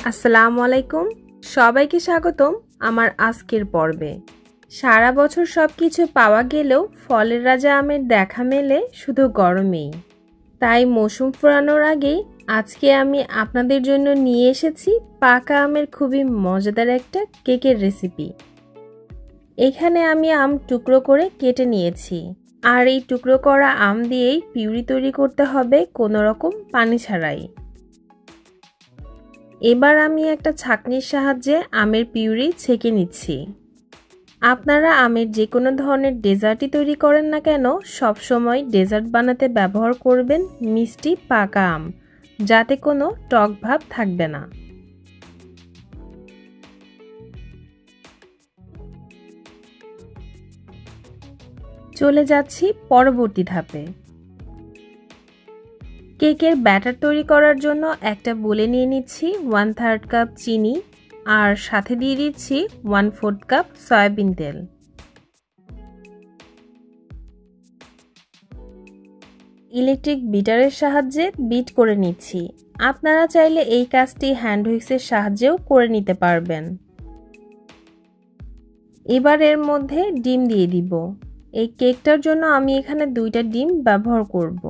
আসসালামু আলাইকুম, সবাইকে স্বাগতম আমার আজকের পর্বে। সারা বছর সবকিছু পাওয়া গেলেও ফলের রাজা আমের দেখা মেলে শুধু গরমেই। তাই মৌসুম ফুরানোর আগেই আজকে আমি আপনাদের জন্য নিয়ে এসেছি পাকা আমের খুবই মজাদার একটা কেকের রেসিপি। এখানে আমি আম টুকরো করে কেটে নিয়েছি, আর এই টুকরো করা আম দিয়েই পিউরি তৈরি করতে হবে কোনো রকম পানি ছাড়াই। এবার আমি একটা ছাঁকনির সাহায্যে আমের পিউরি ছেঁকে নিচ্ছি। আপনারা আমের যে কোনো ধরনের ডেজার্টই তৈরি করেন না কেন, সবসময় ডেজার্ট বানাতে ব্যবহার করবেন মিষ্টি পাকা আম, যাতে কোনো টক ভাব থাকবে না। চলে যাচ্ছি পরবর্তী ধাপে। কেকের ব্যাটার তৈরি করার জন্য একটা বোলে নিয়ে নিচ্ছি 1/3 কাপ চিনি, আর সাথে দিয়ে দিচ্ছি 1/4 কাপ সয়াবিন তেল। ইলেকট্রিক বিটারের সাহায্যে বিট করে নিচ্ছি। আপনারা চাইলে এই কাজটি হ্যান্ড হুইক্সের সাহায্যেও করে নিতে পারবেন। এবার এর মধ্যে ডিম দিয়ে দিব। এই কেকটার জন্য আমি এখানে 2টা ডিম ব্যবহার করব।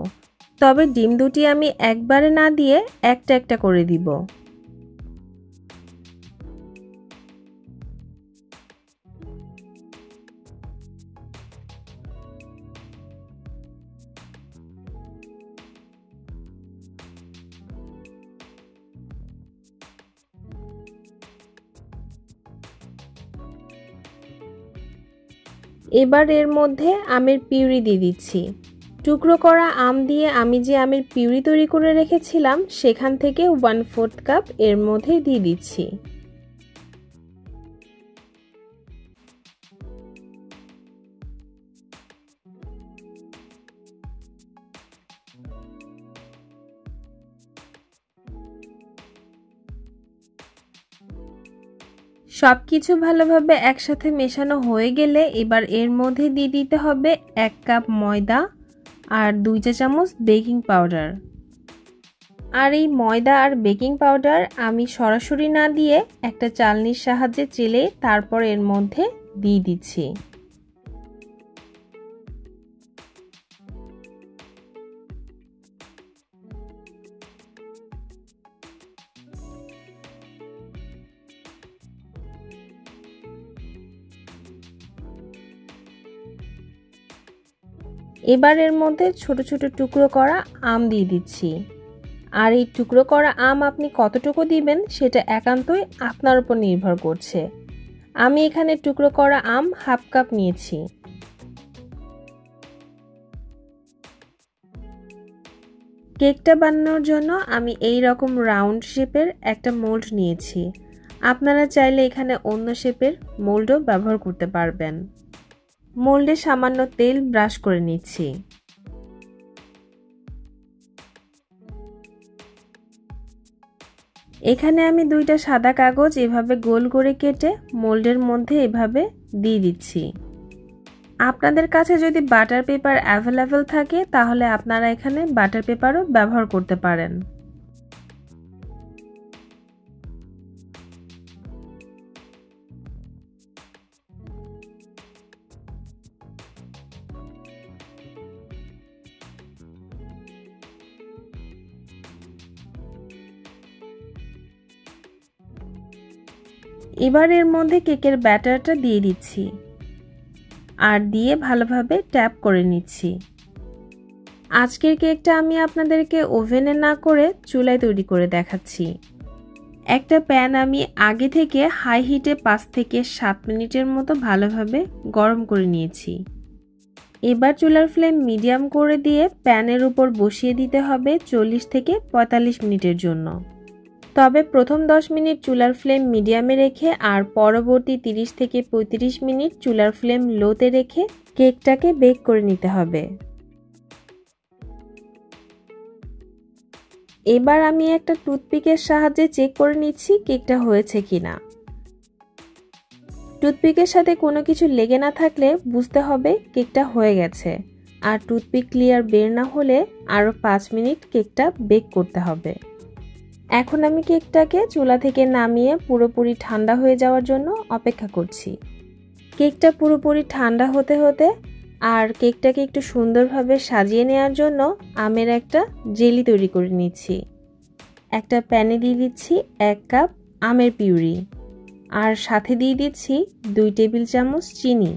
তবে ডিম দুটি আমি একবারে না দিয়ে একটা একটা করে দিব। এবার এর মধ্যে আমের পিউরি দিয়ে দিচ্ছি। টুকরো করা আম দিয়ে আমি যে আমের পিউরি তৈরি করে রেখেছিলাম সেখান থেকে 1/4 কাপ এর মধ্যে দিয়ে দিচ্ছি। সবকিছু ভালোভাবে একসাথে মেশানো হয়ে গেলে এবার এর মধ্যে দিয়ে দিতে হবে 1 কাপ ময়দা আর 2 চা চামচ বেকিং পাউডার। আর এই ময়দা আর বেকিং পাউডার আমি সরাসরি না দিয়ে একটা চালনির সাহায্যে চেলে তারপর এর মধ্যে দিয়ে দিচ্ছি। এবার এর মধ্যে ছোট ছোট টুকরো করা আম দিয়ে দিচ্ছি। আর এই টুকরো করা আম আপনি কতটুকু দিবেন সেটা একান্তই আপনার উপর নির্ভর করছে। আমি এখানে টুকরো করা আম 1/2 কাপ নিয়েছি। কেকটা বানানোর জন্য আমি এই রকম রাউন্ড শেপের একটা মোল্ড নিয়েছি। আপনারা চাইলে এখানে অন্য শেপের মোল্ডও ব্যবহার করতে পারবেন। মোল্ডে সামান্য তেল ব্রাশ করে নিচ্ছি। এখানে আমি 2টা সাদা কাগজ এভাবে গোল করে কেটে মোল্ডের মধ্যে এভাবে দিয়ে দিচ্ছি। আপনাদের কাছে যদি বাটার পেপার অ্যাভেলেবল থাকে তাহলে আপনারা এখানে বাটার পেপারও ব্যবহার করতে পারেন। এবার এর মধ্যে কেকের ব্যাটারটা দিয়ে দিচ্ছি আর দিয়ে ভালোভাবে ট্যাপ করে নিচ্ছি। আজকের কেকটা আমি আপনাদেরকে ওভেনে না করে চুলায় তৈরি করে দেখাচ্ছি। একটা প্যান আমি আগে থেকে হাই হিটে 5 থেকে 7 মিনিটের মতো ভালোভাবে গরম করে নিয়েছি। এবার চুলার ফ্লেম মিডিয়াম করে দিয়ে প্যানের উপর বসিয়ে দিতে হবে 40 থেকে 45 মিনিটের জন্য। তবে প্রথম 10 মিনিট চুলার ফ্লেম মিডিয়ামে রেখে আর পরবর্তী 30 থেকে 35 মিনিট চুলার ফ্লেম লোতে রেখে কেকটাকে বেক করে নিতে হবে। এবার আমি একটা টুথপিকের সাহায্যে চেক করে নিচ্ছি কেকটা হয়েছে কিনা। টুথপিকের সাথে কোনো কিছু লেগে না থাকলে বুঝতে হবে কেকটা হয়ে গেছে, আর টুথপিক ক্লিয়ার বের না হলে আরও 5 মিনিট কেকটা বেক করতে হবে। এখন আমি কেকটাকে চুলা থেকে নামিয়ে পুরোপুরি ঠান্ডা হয়ে যাওয়ার জন্য অপেক্ষা করছি। কেকটা পুরোপুরি ঠান্ডা হতে হতে আর কেকটাকে একটু সুন্দরভাবে সাজিয়ে নেওয়ার জন্য আমের একটা জেলি তৈরি করে নিচ্ছি। একটা প্যানে দিয়ে দিচ্ছি 1 কাপ আমের পিউরি আর সাথে দিয়ে দিচ্ছি 2 টেবিল চামচ চিনি।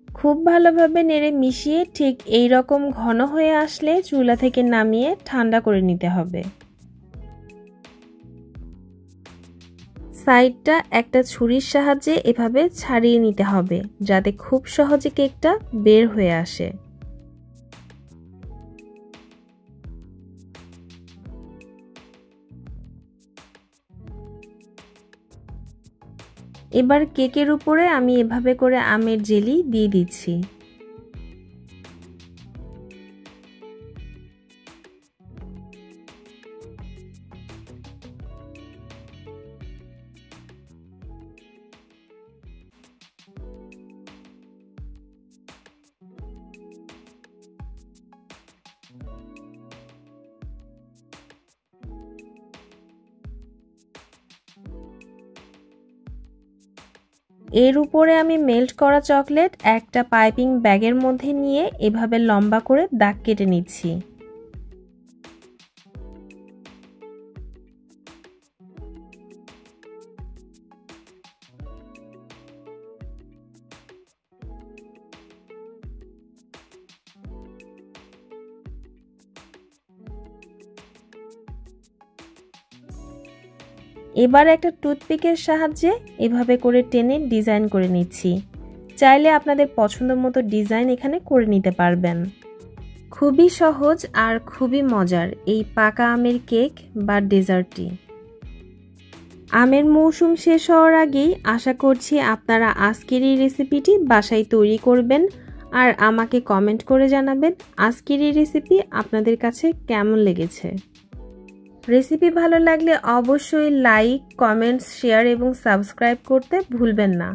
খুব ভালোভাবে নেড়ে মিশিয়ে ঠিক এই রকম ঘন হয়ে আসলে চুলা থেকে নামিয়ে ঠান্ডা করে নিতে হবে। সাইডটা একটা ছুরির সাহায্যে এভাবে ছাড়িয়ে নিতে হবে যাতে খুব সহজে কেকটা বের হয়ে আসে। এবার কেকের উপরে আমি এভাবে করে আমের জেলি দিয়ে দিচ্ছি। এর উপরে আমি মেল্ট করা চকলেট একটা পাইপিং ব্যাগের মধ্যে নিয়ে এভাবে লম্বা করে দাগ কেটে নিচ্ছি। এবার একটা টুথপিকের সাহায্যে এভাবে করে টেনে ডিজাইন করে নিচ্ছি। চাইলে আপনাদের পছন্দ মতো ডিজাইন এখানে করে নিতে পারবেন। খুবই সহজ আর খুবই মজার এই পাকা আমের কেক বা ডেজার্টটি। আমের মৌসুম শেষ হওয়ার আগেই আশা করছি আপনারা আজকের এই রেসিপিটি বাসায় তৈরি করবেন আর আমাকে কমেন্ট করে জানাবেন আজকের এই রেসিপি আপনাদের কাছে কেমন লেগেছে। রেসিপি ভালো লাগলে অবশ্যই লাইক, কমেন্টস, শেয়ার এবং সাবস্ক্রাইব করতে ভুলবেন না।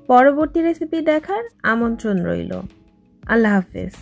পরবর্তী রেসিপি দেখার আমন্ত্রণ রইল। আল্লাহ হাফেজ।